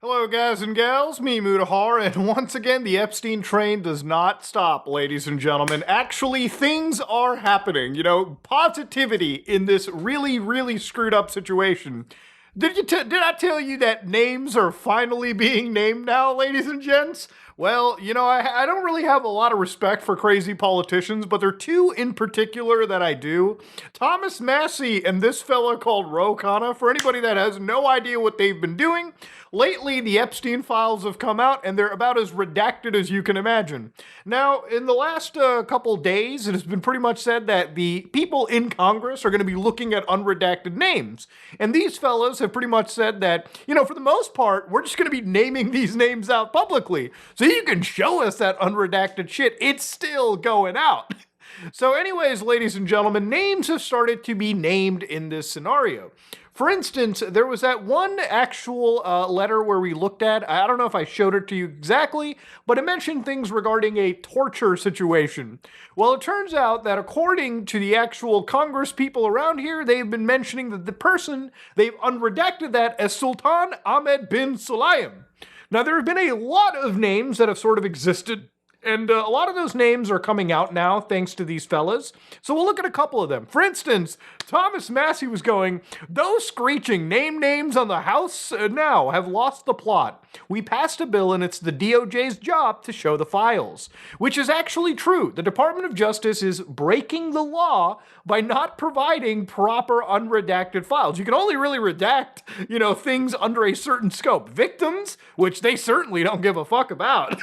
Hello, guys and gals, me Mutahar, and once again, the Epstein train does not stop, ladies and gentlemen. Actually, things are happening, positivity in this really, really screwed up situation. Did I tell you that names are finally being named now, ladies and gents? Well, I don't really have a lot of respect for crazy politicians, but there are two in particular that I do. Thomas Massey and this fella called Ro Khanna. For anybody that has no idea what they've been doing, lately the Epstein files have come out and they're about as redacted as you can imagine. Now, in the last couple days, it has been pretty much said that the people in Congress are going to be looking at unredacted names. And these fellas have pretty much said that, for the most part, we're just going to be naming these names out publicly. So you can show us that unredacted shit. It's still going out. So anyways, ladies and gentlemen, names have started to be named in this scenario. For instance, there was that one actual letter where we looked at, I don't know if I showed it to you exactly, but it mentioned things regarding a torture situation. Well, it turns out that according to the actual Congress people around here, they've been mentioning that the person, they've unredacted that as Sultan Ahmed bin Sulayem. Now, there have been a lot of names that have sort of existed, and a lot of those names are coming out now thanks to these fellas. So we'll look at a couple of them. For instance, Thomas Massey was going, "Those screeching name names on the House now have lost the plot. We passed a bill and it's the DOJ's job to show the files." Which is actually true. The Department of Justice is breaking the law by not providing proper unredacted files. You can only really redact, things under a certain scope. Victims, which they certainly don't give a fuck about.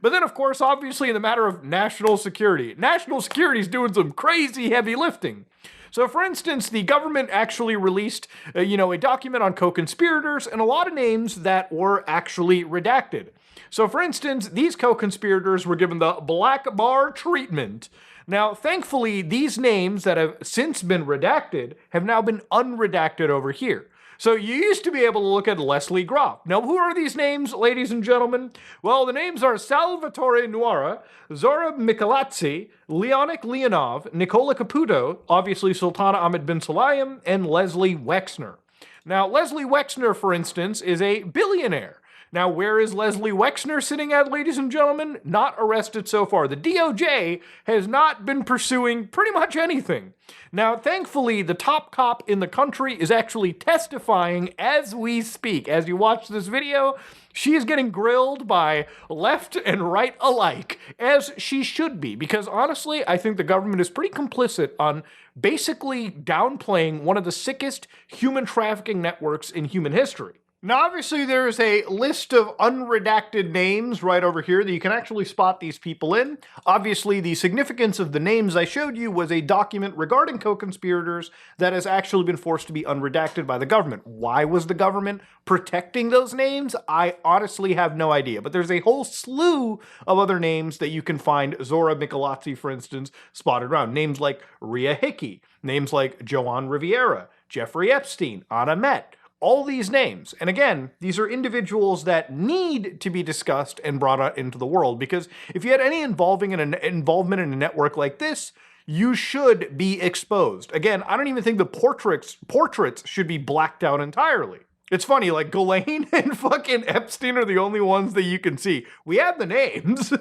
But then, of course, obviously in the matter of national security is doing some crazy heavy lifting. So, for instance, the government actually released, a document on co-conspirators and a lot of names that were actually redacted. So, for instance, these co-conspirators were given the black bar treatment. Now, thankfully, these names that have since been redacted have now been unredacted over here. So you used to be able to look at Leslie Groff. Now, who are these names, ladies and gentlemen? Well, the names are Salvatore Nuara, Zora Michelazzi, Leonic Leonov, Nicola Caputo, obviously Sultana Ahmed bin Sulayem, and Leslie Wexner. Now, Leslie Wexner, for instance, is a billionaire. Now, where is Leslie Wexner sitting at, ladies and gentlemen? Not arrested so far. The DOJ has not been pursuing pretty much anything. Now, thankfully, the top cop in the country is actually testifying as we speak. As you watch this video, she is getting grilled by left and right alike, as she should be, because honestly, I think the government is pretty complicit on basically downplaying one of the sickest human trafficking networks in human history. Now, obviously, there's a list of unredacted names right over here that you can actually spot these people in. Obviously, the significance of the names I showed you was a document regarding co-conspirators that has actually been forced to be unredacted by the government. Why was the government protecting those names? I honestly have no idea, but there's a whole slew of other names that you can find. Zora Michelazzi, for instance, spotted around. Names like Rhea Hickey, names like Joan Riviera, Jeffrey Epstein, Anna Met. All these names. And again, these are individuals that need to be discussed and brought out into the world, because if you had any involvement in a network like this, you should be exposed. Again, I don't even think the portraits should be blacked out entirely. It's funny, like Ghislaine and fucking Epstein are the only ones that you can see. We have the names.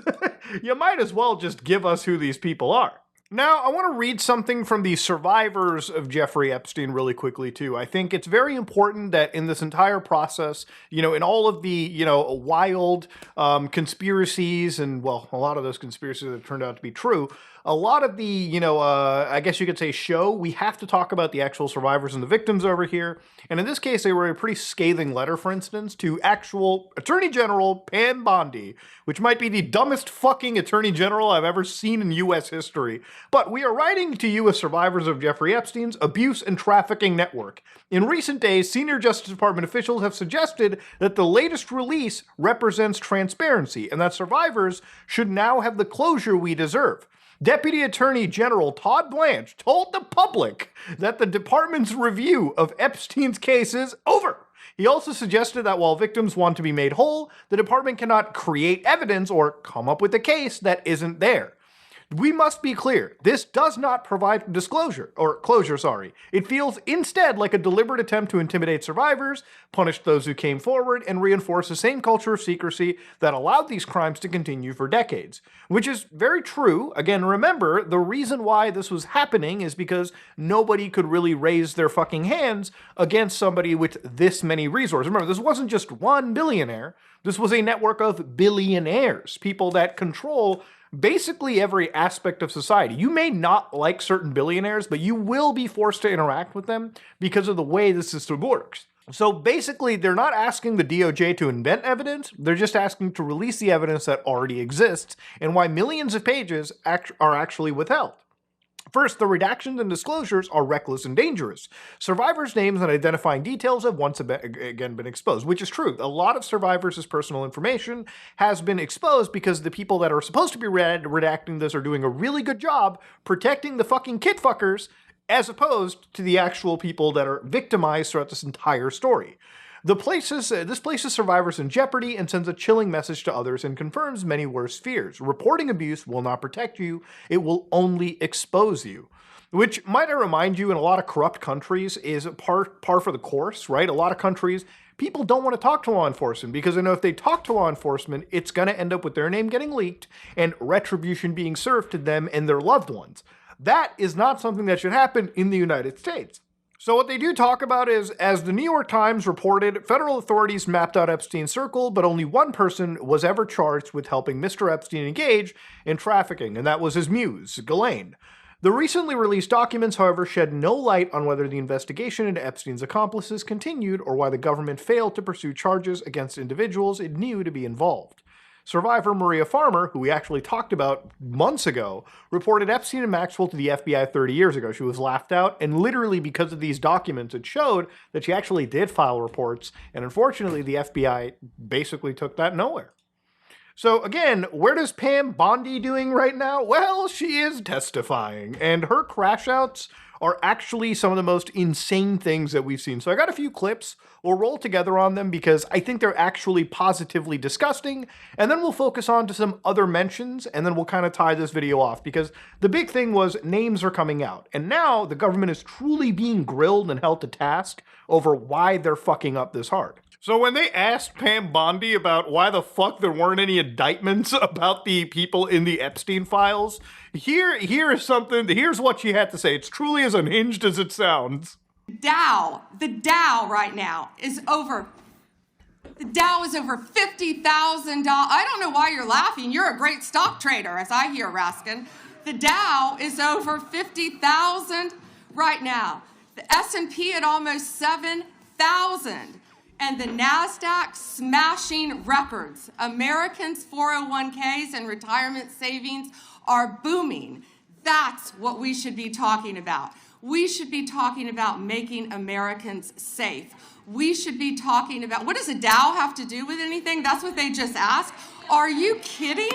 You might as well just give us who these people are. Now, I want to read something from the survivors of Jeffrey Epstein really quickly, too. I think it's very important that in this entire process, in all of the, wild conspiracies, and, well, a lot of those conspiracies have turned out to be true, a lot of the, I guess you could say we have to talk about the actual survivors and the victims over here. And in this case, they wrote a pretty scathing letter, for instance, to actual Attorney General Pam Bondi, which might be the dumbest fucking Attorney General I've ever seen in U.S. history. But we are writing to you as survivors of Jeffrey Epstein's abuse and trafficking network. In recent days, senior Justice Department officials have suggested that the latest release represents transparency and that survivors should now have the closure we deserve. Deputy Attorney General Todd Blanche told the public that the department's review of Epstein's case is over. He also suggested that while victims want to be made whole, the department cannot create evidence or come up with a case that isn't there. We must be clear, this does not provide closure, sorry. It feels instead like a deliberate attempt to intimidate survivors, punish those who came forward, and reinforce the same culture of secrecy that allowed these crimes to continue for decades. Which is very true. Again, remember, the reason why this was happening is because nobody could really raise their fucking hands against somebody with this many resources. Remember, this wasn't just one billionaire. This was a network of billionaires, people that control basically every aspect of society. You may not like certain billionaires, but you will be forced to interact with them because of the way the system works. So basically, they're not asking the DOJ to invent evidence, they're just asking to release the evidence that already exists and why millions of pages are actually withheld. First, the redactions and disclosures are reckless and dangerous. Survivors' names and identifying details have once again been exposed, which is true. A lot of survivors' personal information has been exposed because the people that are supposed to be redacting this are doing a really good job protecting the fucking kid fuckers as opposed to the actual people that are victimized throughout this entire story. This places survivors in jeopardy and sends a chilling message to others and confirms many worse fears. Reporting abuse will not protect you, it will only expose you. Which, might I remind you, in a lot of corrupt countries is par for the course, right? A lot of countries, people don't want to talk to law enforcement because they know if they talk to law enforcement, it's going to end up with their name getting leaked and retribution being served to them and their loved ones. That is not something that should happen in the United States. So what they do talk about is, as the New York Times reported, federal authorities mapped out Epstein's circle, but only one person was ever charged with helping Mr. Epstein engage in trafficking, and that was his muse, Ghislaine. The recently released documents, however, shed no light on whether the investigation into Epstein's accomplices continued or why the government failed to pursue charges against individuals it knew to be involved. Survivor Maria Farmer, who we actually talked about months ago, reported Epstein and Maxwell to the FBI 30 years ago. She was laughed out, and literally because of these documents, it showed that she actually did file reports, and unfortunately the FBI basically took that nowhere. So again, where does Pam Bondi doing right now? Well, she is testifying, and her crash outs are actually some of the most insane things that we've seen. So I got a few clips. We'll roll together on them because I think they're actually positively disgusting, and then we'll focus on to some other mentions, and then we'll kind of tie this video off because the big thing was names are coming out, and now the government is truly being grilled and held to task over why they're fucking up this hard. So when they asked Pam Bondi about why the fuck there weren't any indictments about the people in the Epstein files, here's what she had to say. It's truly as unhinged as it sounds. The Dow right now is over. The Dow is over $50,000. I don't know why you're laughing. You're a great stock trader, as I hear, Raskin. The Dow is over 50,000 right now. The S&P at almost 7,000. And the NASDAQ smashing records. Americans' 401ks and retirement savings are booming. That's what we should be talking about. We should be talking about making Americans safe. We should be talking about, what does a Dow have to do with anything? That's what they just asked. Are you kidding?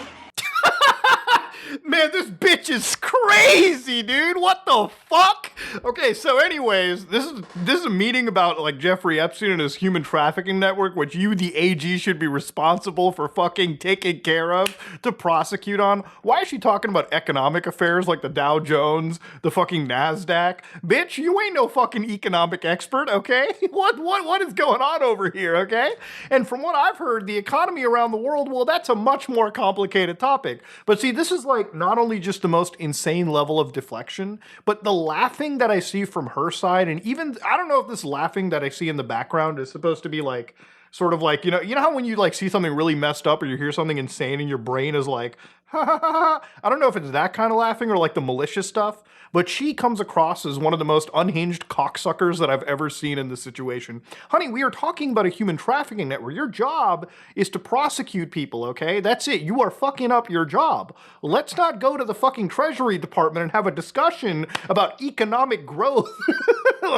Man, this bitch is crazy, dude. What the fuck? Okay, so anyways, this is a meeting about like Jeffrey Epstein and his human trafficking network, which you, the AG, should be responsible for fucking taking care of to prosecute on. Why is she talking about economic affairs like the Dow Jones, the fucking NASDAQ? Bitch, you ain't no fucking economic expert, okay? What is going on over here, okay? And from what I've heard, the economy around the world, well, that's a much more complicated topic. But see, this is like not only just the most insane level of deflection, but the laughing that I see from her side, and even, I don't know if this laughing that I see in the background is supposed to be like, sort of like, you know how when you like see something really messed up or you hear something insane and your brain is like, ha ha ha ha. I don't know if it's that kind of laughing or like the malicious stuff, but she comes across as one of the most unhinged cocksuckers that I've ever seen in this situation. Honey, we are talking about a human trafficking network. Your job is to prosecute people, okay? That's it. You are fucking up your job. Let's not go to the fucking Treasury Department and have a discussion about economic growth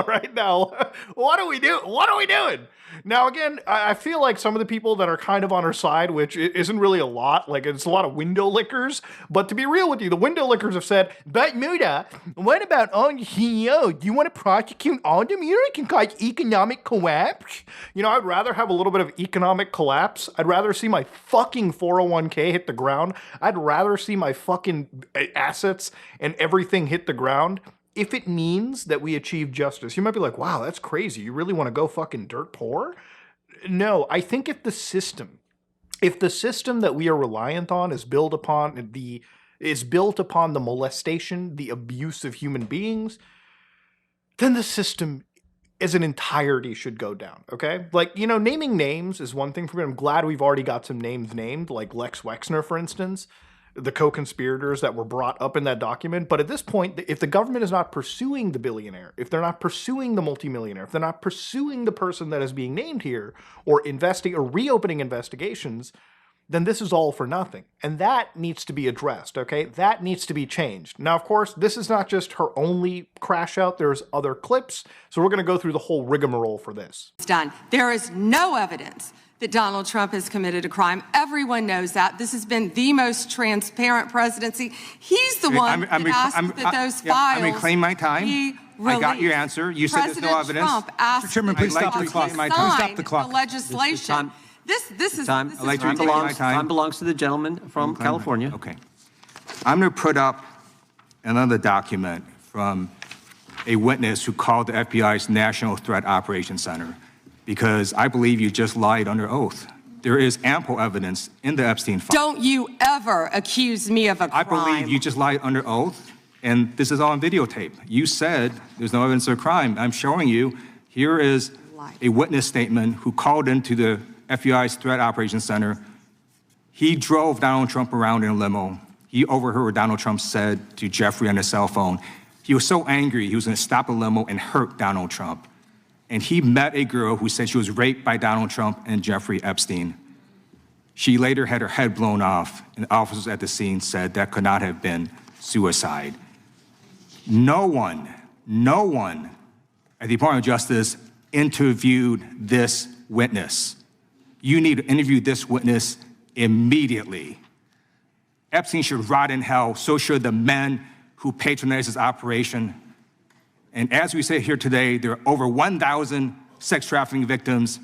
right now. What are we doing? Now, again, I feel like some of the people that are kind of on her side, which isn't really a lot, like it's a lot of window lickers. But to be real with you, the window lickers have said, but Muda, what about all the CEOs? Do you want to prosecute all of them? You know it can cause economic collapse? You know, I'd rather have a little bit of economic collapse. I'd rather see my fucking 401k hit the ground. I'd rather see my fucking assets and everything hit the ground if it means that we achieve justice. You might be like, wow, that's crazy. You really want to go fucking dirt poor? No, I think if the system that we are reliant on is built upon the molestation, the abuse of human beings, then the system as an entirety should go down, okay? Like, you know, naming names is one thing for me. I'm glad we've already got some names named, like Lex Wexner, for instance, the co-conspirators that were brought up in that document. But at this point, if the government is not pursuing the billionaire, if they're not pursuing the multimillionaire, if they're not pursuing the person that is being named here, or reopening investigations, then this is all for nothing. And that needs to be addressed, okay? That needs to be changed. Now, of course, this is not just her only crash out. There's other clips. So we're going to go through the whole rigmarole for this. It's done. There is no evidence that Donald Trump has committed a crime. Everyone knows that. This has been the most transparent presidency. He's the one that asked that those files. I'm claim my time. I got your answer. You said there's no evidence. Trump asked Mr. Chairman, please stop the clock. Stop the clock. The legislation. This is time belongs to the gentleman from California. Okay. I'm going to put up another document from a witness who called the FBI's National Threat Operations Center, because I believe you just lied under oath. There is ample evidence in the Epstein file. Don't you ever accuse me of a crime. I believe you just lied under oath, and this is all on videotape. You said there's no evidence of a crime. I'm showing you. Here is a witness statement who called into the FBI's Threat Operations Center. He drove Donald Trump around in a limo. He overheard what Donald Trump said to Jeffrey on his cell phone. He was so angry, he was going to stop the limo and hurt Donald Trump. And he met a girl who said she was raped by Donald Trump and Jeffrey Epstein. She later had her head blown off, and officers at the scene said that could not have been suicide. No one at the Department of Justice interviewed this witness. You need to interview this witness immediately. Epstein should rot in hell, so should the men who patronized his operation. And as we say here today, there are over 1,000 sex trafficking victims,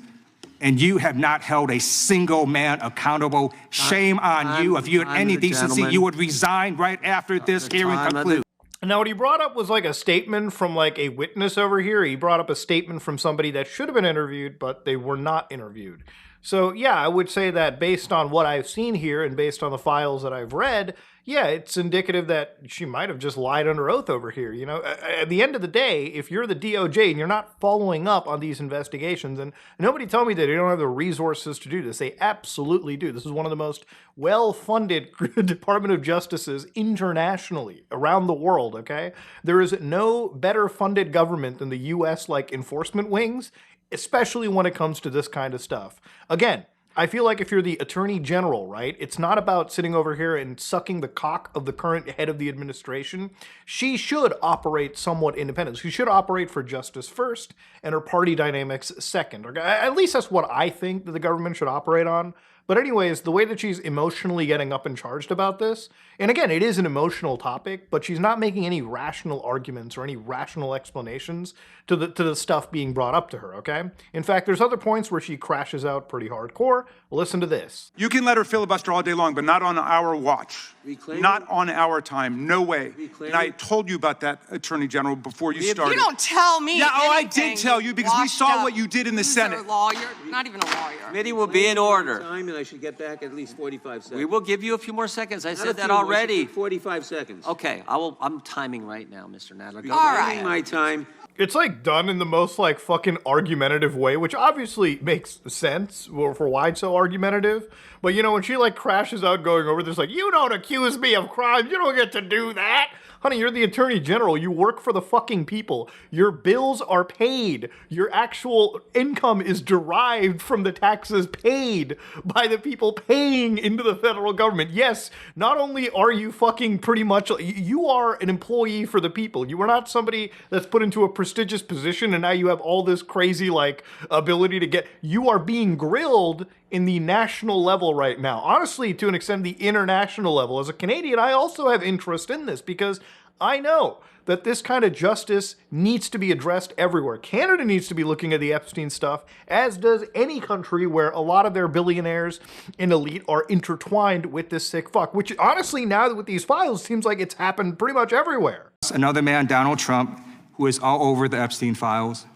and you have not held a single man accountable. Shame on you. If you had any decency, you would resign right after this hearing concludes. Now, what he brought up was like a statement from like a witness over here. He brought up a statement from somebody that should have been interviewed, but they were not interviewed. So, yeah, I would say that based on what I've seen here and based on the files that I've read, yeah, it's indicative that she might have just lied under oath over here. You know, at the end of the day, if you're the DOJ and you're not following up on these investigations, and nobody tell me that they don't have the resources to do this. They absolutely do. This is one of the most well-funded Department of Justices internationally around the world, okay? There is no better funded government than the U.S. like enforcement wings, especially when it comes to this kind of stuff. Again, I feel like if you're the attorney general, right, it's not about sitting over here and sucking the cock of the current head of the administration. She should operate somewhat independent. She should operate for justice first and her party dynamics second. Or at least that's what I think that the government should operate on. But anyways, the way that she's emotionally getting up and charged about this, and again, it is an emotional topic, but she's not making any rational arguments or any rational explanations to the stuff being brought up to her, okay? In fact, there's other points where she crashes out pretty hardcore. Listen to this. You can let her filibuster all day long, but not on our watch. Not on our time. No way. And I told you about that, Attorney General, before you started. You don't tell me. Yeah, anything. I did tell you because we saw what you did in the Senate. You're a lawyer, not even a lawyer. Committee will be in order. Time, and I should get back at least 45 seconds. We will give you a few more seconds. I said that Not a few more, already. 45 seconds. Okay, I'm timing right now, Mr. Nadler. Go All right right. ahead. My time. It's like done in the most like fucking argumentative way, which obviously makes sense for why it's so argumentative. But you know, when she like crashes out going over this, like, you don't accuse me of crimes, you don't get to do that. Honey, you're the attorney general. You work for the fucking people. Your bills are paid. Your actual income is derived from the taxes paid by the people paying into the federal government. Yes, not only are you fucking pretty much, you are an employee for the people. You are not somebody that's put into a prestigious position and now you have all this crazy like ability to get, you are being grilled in the national level right now. Honestly, to an extent, the international level. As a Canadian, I also have interest in this because I know that this kind of justice needs to be addressed everywhere. Canada needs to be looking at the Epstein stuff, as does any country where a lot of their billionaires and elite are intertwined with this sick fuck, which honestly, now with these files, seems like it's happened pretty much everywhere. Another man, Donald Trump, who is all over the Epstein files,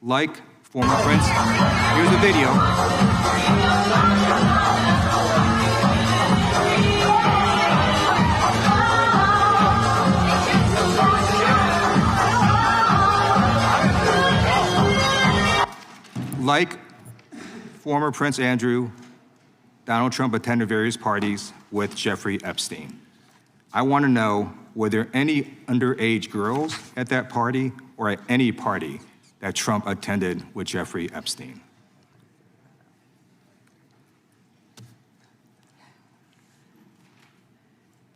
like former Prince. Here's the video. Like former Prince Andrew, Donald Trump attended various parties with Jeffrey Epstein. I want to know, were there any underage girls at that party or at any party that Trump attended with Jeffrey Epstein?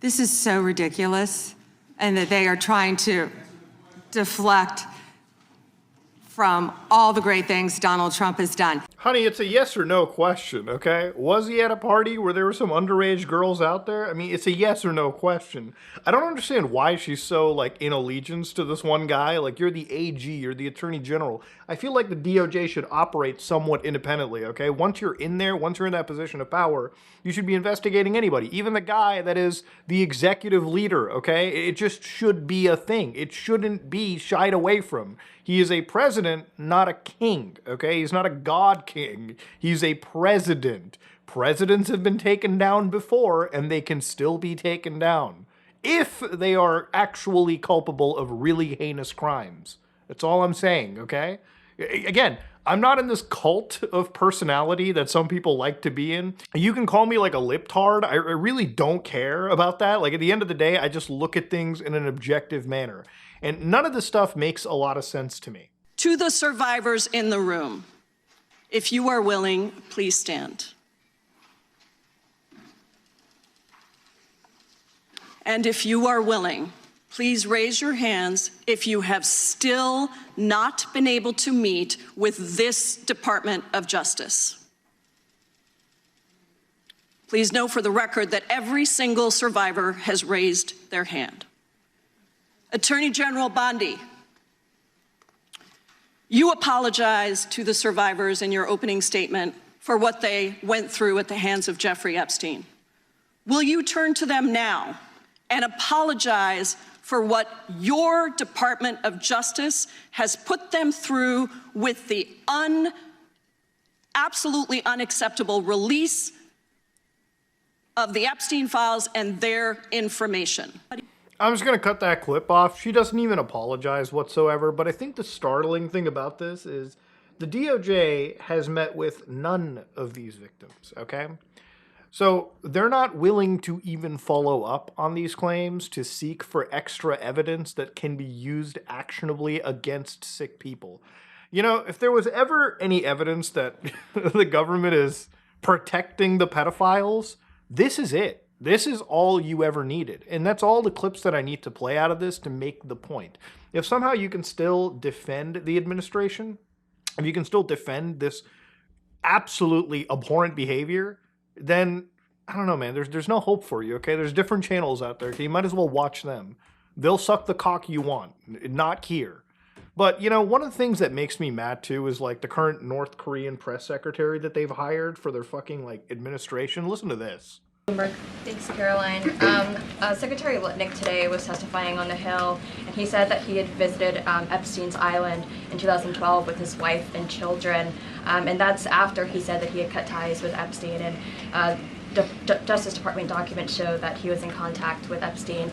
This is so ridiculous, and that they are trying to deflect from all the great things Donald Trump has done. Honey, it's a yes or no question, okay? Was he at a party where there were some underage girls out there? I mean, it's a yes or no question. I don't understand why she's so, like, in allegiance to this one guy. Like, you're the AG, you're the Attorney General. I feel like the DOJ should operate somewhat independently, okay? Once you're in there, once you're in that position of power, you should be investigating anybody, even the guy that is the executive leader, okay? It just should be a thing. It shouldn't be shied away from. He is a president, not a king, okay? He's not a god king. He's a president. Presidents have been taken down before, and they can still be taken down if they are actually culpable of really heinous crimes. That's all I'm saying, okay? Again, I'm not in this cult of personality that some people like to be in. You can call me like a libtard. I really don't care about that. Like, at the end of the day, I just look at things in an objective manner. And none of this stuff makes a lot of sense to me. To the survivors in the room, if you are willing, please stand. And if you are willing, please raise your hands if you have still not been able to meet with this Department of Justice. Please know for the record that every single survivor has raised their hand. Attorney General Bondi, you apologized to the survivors in your opening statement for what they went through at the hands of Jeffrey Epstein. Will you turn to them now and apologize for what your Department of Justice has put them through with the absolutely unacceptable release of the Epstein files and their information? I'm just going to cut that clip off. She doesn't even apologize whatsoever, but I think the startling thing about this is the DOJ has met with none of these victims, okay? So they're not willing to even follow up on these claims to seek for extra evidence that can be used actionably against sick people. You know, if there was ever any evidence that the government is protecting the pedophiles, this is it. This is all you ever needed. And that's all the clips that I need to play out of this to make the point. If somehow you can still defend the administration, if you can still defend this absolutely abhorrent behavior, then, I don't know, man, there's no hope for you, okay? There's different channels out there, okay? You might as well watch them. They'll suck the cock you want, not here. But, you know, one of the things that makes me mad, too, is, like, the current North Korean press secretary that they've hired for their fucking, like, administration. Listen to this. Thanks, Caroline. Secretary Lutnick today was testifying on the Hill, and he said that he had visited Epstein's Island in 2012 with his wife and children, and that's after he said that he had cut ties with Epstein, and Justice Department documents show that he was in contact with Epstein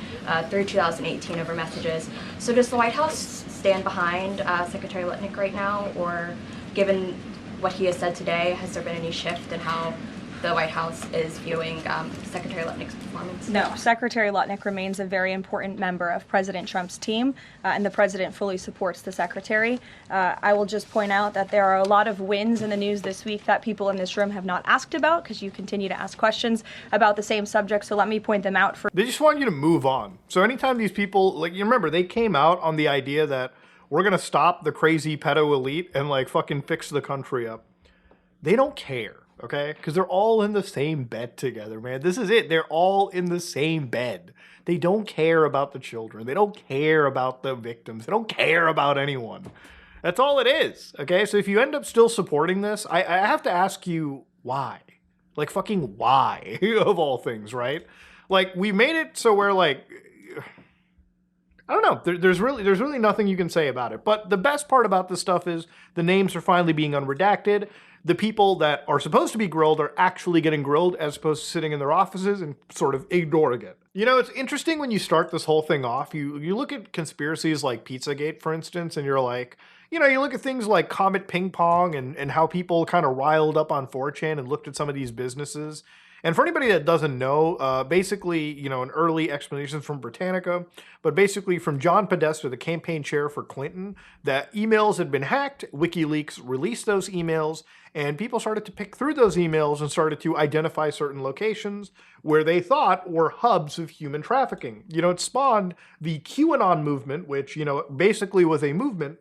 through 2018 over messages. So does the White House stand behind Secretary Lutnick right now, or given what he has said today, has there been any shift in how the White House is viewing Secretary Lutnick's performance? No, Secretary Lutnick remains a very important member of President Trump's team, and the president fully supports the secretary. I will just point out that there are a lot of wins in the news this week that people in this room have not asked about, because you continue to ask questions about the same subject, so let me point them out. They just want you to move on. So anytime these people, like, you remember, they came out on the idea that we're going to stop the crazy pedo elite and, like, fucking fix the country up. They don't care. okay? Because they're all in the same bed together, man. This is it. They're all in the same bed. They don't care about the children. They don't care about the victims. They don't care about anyone. That's all it is, okay? So if you end up still supporting this, I have to ask you why. Like, fucking why, of all things, right? Like, we made it so we're like, I don't know. There's really nothing you can say about it. But the best part about this stuff is the names are finally being unredacted. The people that are supposed to be grilled are actually getting grilled as opposed to sitting in their offices and sort of ignoring it. You know, it's interesting when you start this whole thing off, you look at conspiracies like Pizzagate, for instance, and you're like, you know, you look at things like Comet Ping Pong and how people kind of riled up on 4chan and looked at some of these businesses. And for anybody that doesn't know, basically, you know, an early explanation from Britannica, but basically from John Podesta, the campaign chair for Clinton, that emails had been hacked, WikiLeaks released those emails, and people started to pick through those emails and started to identify certain locations where they thought were hubs of human trafficking. You know, it spawned the QAnon movement, which, you know, basically was a movement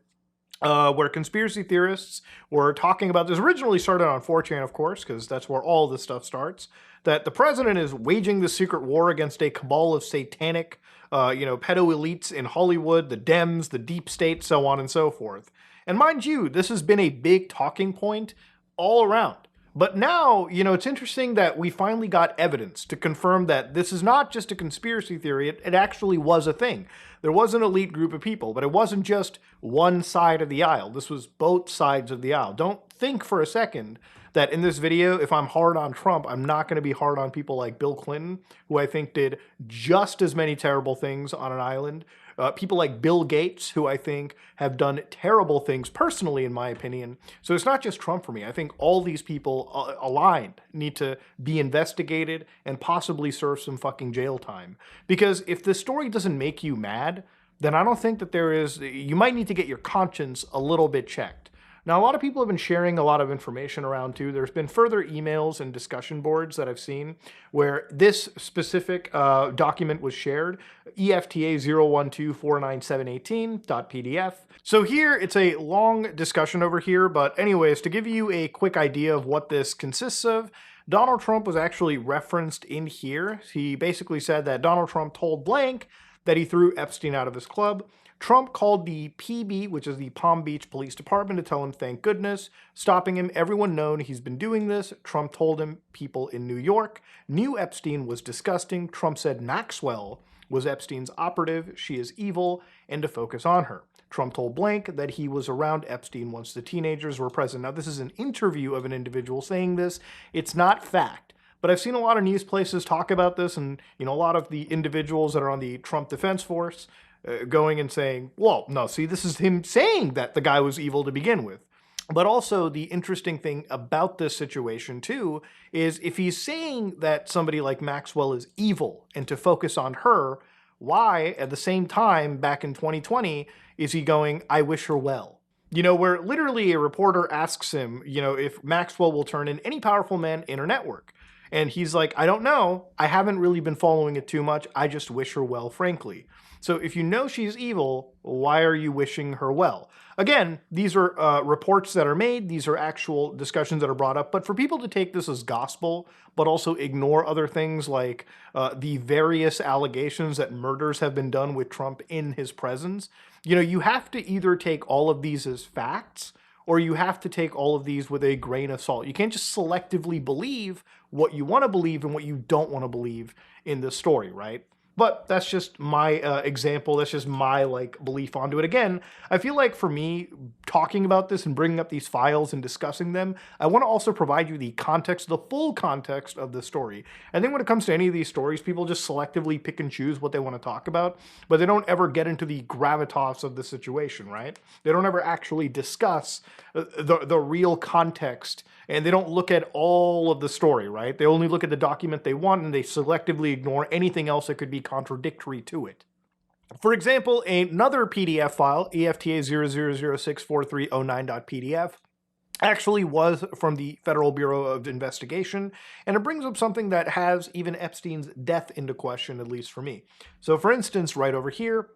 where conspiracy theorists were talking about this. Originally started on 4chan, of course, because that's where all this stuff starts. That the president is waging the secret war against a cabal of satanic, pedo elites in Hollywood, the Dems, the deep state, so on and so forth. And mind you, this has been a big talking point all around. But now, you know, it's interesting that we finally got evidence to confirm that this is not just a conspiracy theory, it actually was a thing. There was an elite group of people, but it wasn't just one side of the aisle. This was both sides of the aisle. Don't think for a second that in this video, if I'm hard on Trump, I'm not going to be hard on people like Bill Clinton, who I think did just as many terrible things on an island. People like Bill Gates, who I think have done terrible things personally, in my opinion. So it's not just Trump for me. I think all these people aligned need to be investigated and possibly serve some fucking jail time. Because if the story doesn't make you mad, then I don't think that you might need to get your conscience a little bit checked. Now, a lot of people have been sharing a lot of information around too. There's been further emails and discussion boards that I've seen where this specific document was shared, EFTA 012497818.pdf. So here, it's a long discussion over here, but anyways, to give you a quick idea of what this consists of, Donald Trump was actually referenced in here. He basically said that Donald Trump told blank that he threw Epstein out of his club. Trump called the PB, which is the Palm Beach Police Department, to tell him thank goodness, stopping him. Everyone known he's been doing this. Trump told him people in New York knew Epstein was disgusting. Trump said Maxwell was Epstein's operative. She is evil, and to focus on her. Trump told blank that he was around Epstein once the teenagers were present. Now, this is an interview of an individual saying this. It's not fact. But I've seen a lot of news places talk about this, and you know, a lot of the individuals that are on the Trump Defense Force going and saying, well, no, see, this is him saying that the guy was evil to begin with. But also the interesting thing about this situation too is if he's saying that somebody like Maxwell is evil and to focus on her, why at the same time back in 2020 is he going, I wish her well? You know, where literally a reporter asks him, you know, if Maxwell will turn in any powerful man in her network. And he's like, I don't know. I haven't really been following it too much. I just wish her well, frankly. So if you know she's evil, why are you wishing her well? Again, these are reports that are made. These are actual discussions that are brought up. But for people to take this as gospel, but also ignore other things like the various allegations that murders have been done with Trump in his presence, you know, you have to either take all of these as facts or you have to take all of these with a grain of salt. You can't just selectively believe what you want to believe and what you don't want to believe in this story, right? But that's just my example. That's just my belief onto it. Again, I feel like for me, talking about this and bringing up these files and discussing them, I want to also provide you the context, the full context of the story. I think when it comes to any of these stories, people just selectively pick and choose what they want to talk about, but they don't ever get into the gravitas of the situation, right? They don't ever actually discuss the real context, and they don't look at all of the story, right? They only look at the document they want, and they selectively ignore anything else that could be contradictory to it. For example, another PDF file, EFTA 0006439.pdf, actually was from the Federal Bureau of Investigation, and it brings up something that has even Epstein's death into question, at least for me. So for instance, right over here,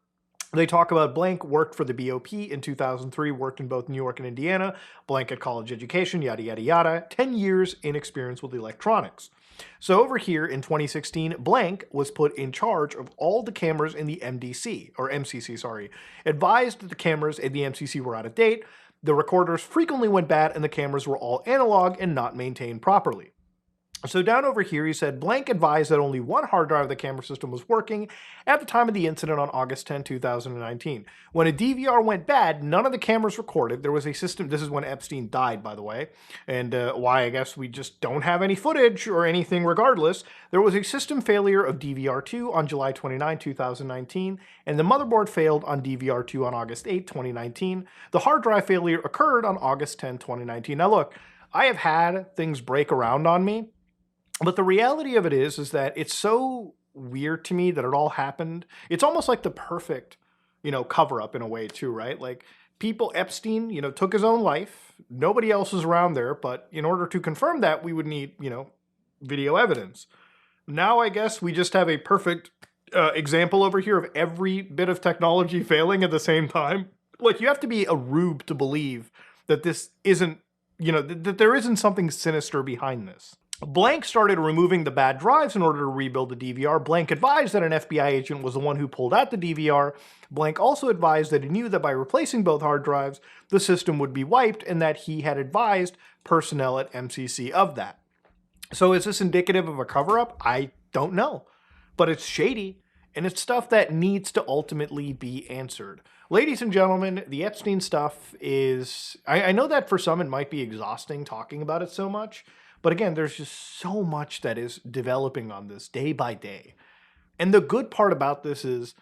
They talk about blank worked for the BOP in 2003, worked in both New York and Indiana, blank at college education, yada, yada, yada, 10 years in experience with electronics. So over here in 2016, blank was put in charge of all the cameras in the MCC, sorry, advised that the cameras in the MCC were out of date, the recorders frequently went bad, and the cameras were all analog and not maintained properly. So down over here, he said, blank advised that only one hard drive of the camera system was working at the time of the incident on August 10, 2019. When a DVR went bad, none of the cameras recorded. There was a system, this is when Epstein died, by the way, and why I guess we just don't have any footage or anything regardless. There was a system failure of DVR2 on July 29, 2019, and the motherboard failed on DVR2 on August 8, 2019. The hard drive failure occurred on August 10, 2019. Now look, I have had things break around on me, but the reality of it is that it's so weird to me that it all happened. It's almost like the perfect, cover up in a way too, right? Like Epstein, took his own life. Nobody else was around there, but in order to confirm that, we would need, video evidence. Now I guess we just have a perfect example over here of every bit of technology failing at the same time. Like you have to be a rube to believe that this isn't, that there isn't something sinister behind this. Blank started removing the bad drives in order to rebuild the DVR. Blank advised that an FBI agent was the one who pulled out the DVR. Blank also advised that he knew that by replacing both hard drives, the system would be wiped, and that he had advised personnel at MCC of that. So is this indicative of a cover-up? I don't know. But it's shady, and it's stuff that needs to ultimately be answered. Ladies and gentlemen, the Epstein stuff is... I know that for some it might be exhausting talking about it so much, but again, there's just so much that is developing on this day by day. And the good part about this is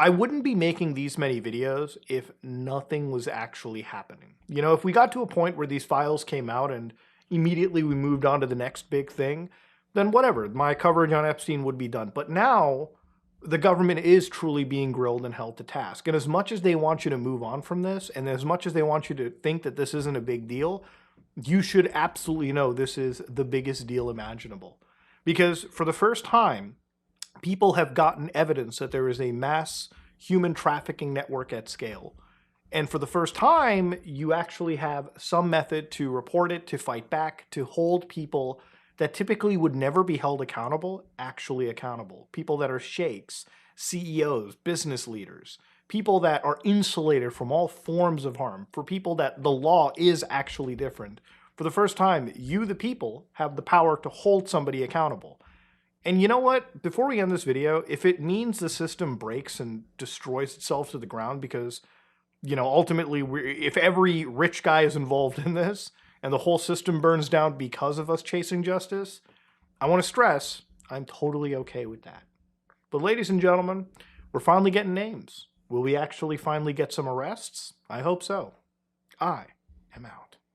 I wouldn't be making these many videos if nothing was actually happening. If we got to a point where these files came out and immediately we moved on to the next big thing, then whatever, my coverage on Epstein would be done. But now the government is truly being grilled and held to task. And as much as they want you to move on from this, and as much as they want you to think that this isn't a big deal, you should absolutely know this is the biggest deal imaginable. Because for the first time, people have gotten evidence that there is a mass human trafficking network at scale. And for the first time, you actually have some method to report it, to fight back, to hold people that typically would never be held accountable, actually accountable. People that are sheikhs, CEOs, business leaders, people that are insulated from all forms of harm, for people that the law is actually different. For the first time, you, the people, have the power to hold somebody accountable. And you know what? Before we end this video, if it means the system breaks and destroys itself to the ground because, ultimately, if every rich guy is involved in this and the whole system burns down because of us chasing justice, I want to stress, I'm totally okay with that. But ladies and gentlemen, we're finally getting names. Will we actually finally get some arrests? I hope so. I am out.